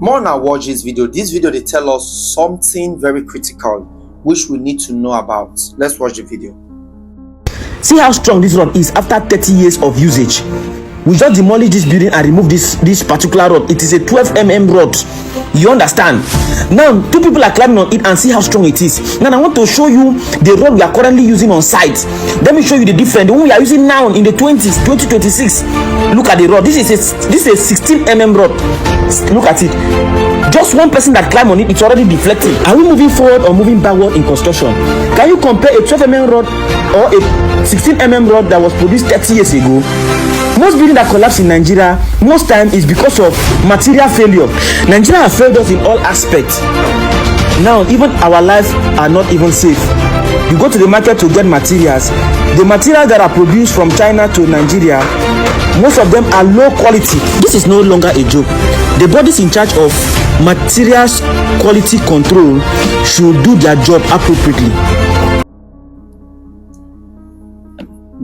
More now watch this video. This video they tell us something very critical which we need to know about. Let's watch the video. See how strong this rod is after 30 years of usage. We just demolish this building and remove this particular rod. It is a 12 mm rod. You understand? Now, two people are climbing on it and see how strong it is. Now, I want to show you the rod we are currently using on site. Let me show you the difference. The one we are using now in the 2026. Look at the rod. This is a 16 mm rod. Look at it. Just one person that climbed on it, it's already deflecting. Are we moving forward or moving backward in construction? Can you compare a 12 mm rod or a 16 mm rod that was produced 30 years ago? Most buildings that collapse in Nigeria, most time is because of material failure. Nigeria has failed us in all aspects. Now, even our lives are not even safe. You go to the market to get materials. The materials that are produced from China to Nigeria, most of them are low quality. This is no longer a joke. The bodies in charge of materials quality control should do their job appropriately.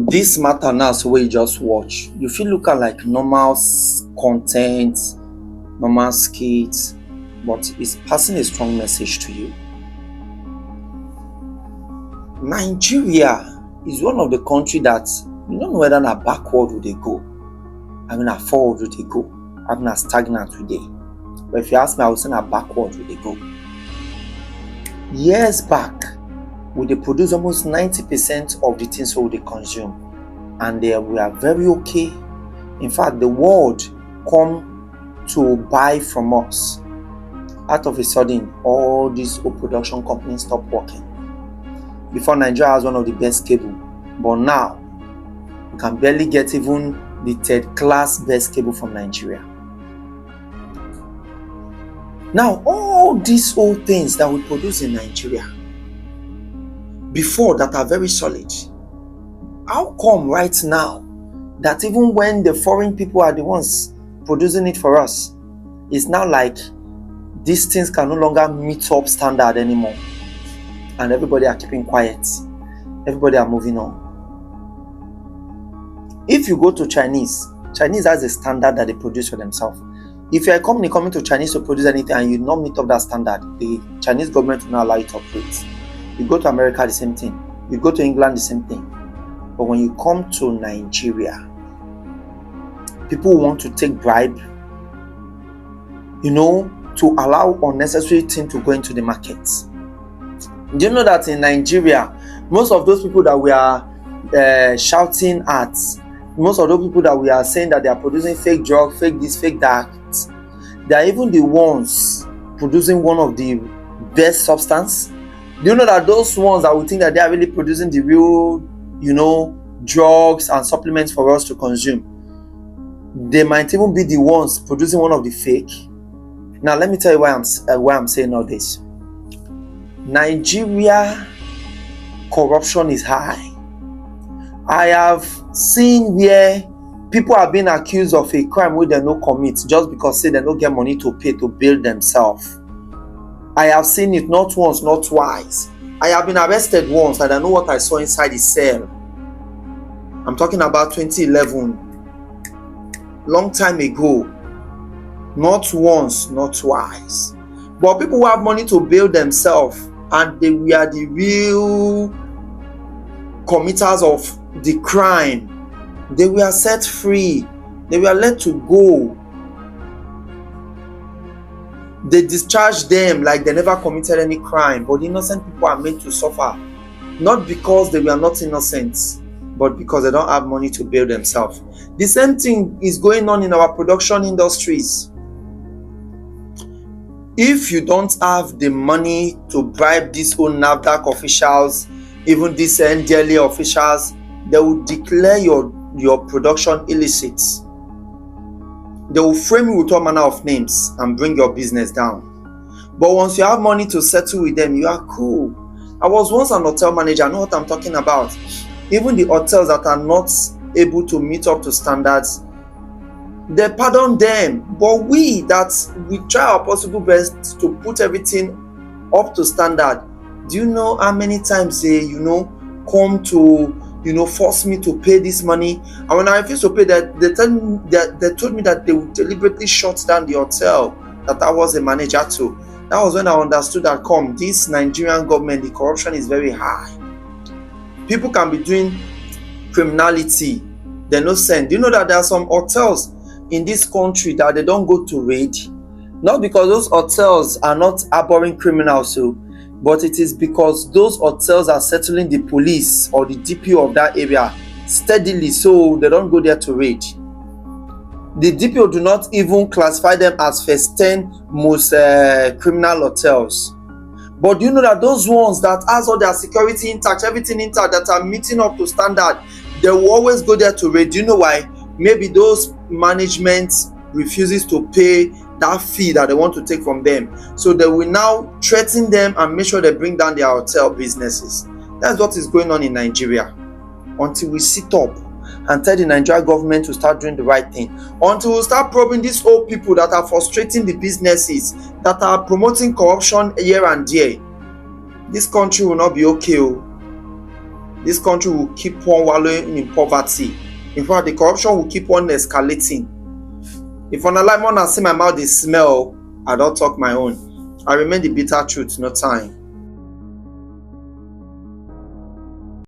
This matter now, so we just watch. You feel look at like normal content, normal skits, but it's passing a strong message to you. Nigeria is one of the country that you don't know whether na backward would they go. I mean, a forward would they go. I mean, a stagnant would they. But if you ask me, I would say na backward would they go. Years back, we dey produce almost 90% of the things we dey consume, and we are very okay. In fact, the world come to buy from us. Out of a sudden, all these production companies stop working. Before, Nigeria has one of the best cable, but now we can barely get even the third class best cable from Nigeria. Now, all these old things that we produce in Nigeria before that are very solid, how come right now that even when the foreign people are the ones producing it for us, it's now like these things can no longer meet up standard anymore, and everybody are keeping quiet, everybody are moving on? If you go to Chinese has a standard that they produce for themselves. If you're a company coming to Chinese to produce anything and you not meet up that standard, the Chinese government will not allow you to operate. You go to America, the same thing. You go to England, the same thing. But when you come to Nigeria, people want to take bribe, to allow unnecessary things to go into the market. Do you know that in Nigeria, most of those people that we are shouting at, most of those people that we are saying that they are producing fake drugs, fake this, fake that, they are even the ones producing one of the best substance? Do you know that those ones that we think that they are really producing the real, drugs and supplements for us to consume, they might even be the ones producing one of the fake? Now, let me tell you why I'm saying all this. Nigeria corruption is high. I have seen where people are being accused of a crime where they no commit just because say they don't get money to pay to build themselves. I have seen it not once, not twice. I have been arrested once and I know what I saw inside the cell. I'm talking about 2011. Long time ago. Not once, not twice. But people who have money to build themselves and we are the real committers of the crime, they were set free. They were let to go. They discharged them like they never committed any crime. But innocent people are made to suffer. Not because they were not innocent, but because they don't have money to build themselves. The same thing is going on in our production industries. If you don't have the money to bribe these old NAFDAC officials, even these NDLA officials, they will declare your production illicit. They will frame you with all manner of names and bring your business down. But once you have money to settle with them, you are cool. I was once an hotel manager. I know what I'm talking about. Even the hotels that are not able to meet up to standards, they pardon them. But we try our possible best to put everything up to standard. Do you know how many times they, come to, force me to pay this money? And when I refuse to pay that, they told me that they would deliberately shut down the hotel. that I was a manager to. That was when I understood that this Nigerian government, the corruption is very high. People can be doing criminality, they no send. Do you know that there are some hotels in this country that they don't go to raid? Not because those hotels are not harboring criminals, but it is because those hotels are settling the police or the DPO of that area steadily, so they don't go there to raid. The DPO do not even classify them as first 10 most criminal hotels. But do you know that those ones that has all their security intact, everything intact, that are meeting up to standard, they will always go there to raid? Do you know why? Maybe those management refuses to pay that fee that they want to take from them, so they will now threaten them and make sure they bring down their hotel businesses. That's what is going on in Nigeria. Until we sit up and tell the Nigerian government to start doing the right thing, until we start probing these old people that are frustrating the businesses, that are promoting corruption here and there, this country will not be okay. This country will keep on wallowing in poverty. In fact, the corruption will keep on escalating. If on a lie, I see my mouth dey smell, I don't talk my own. I remain the bitter truth, no time.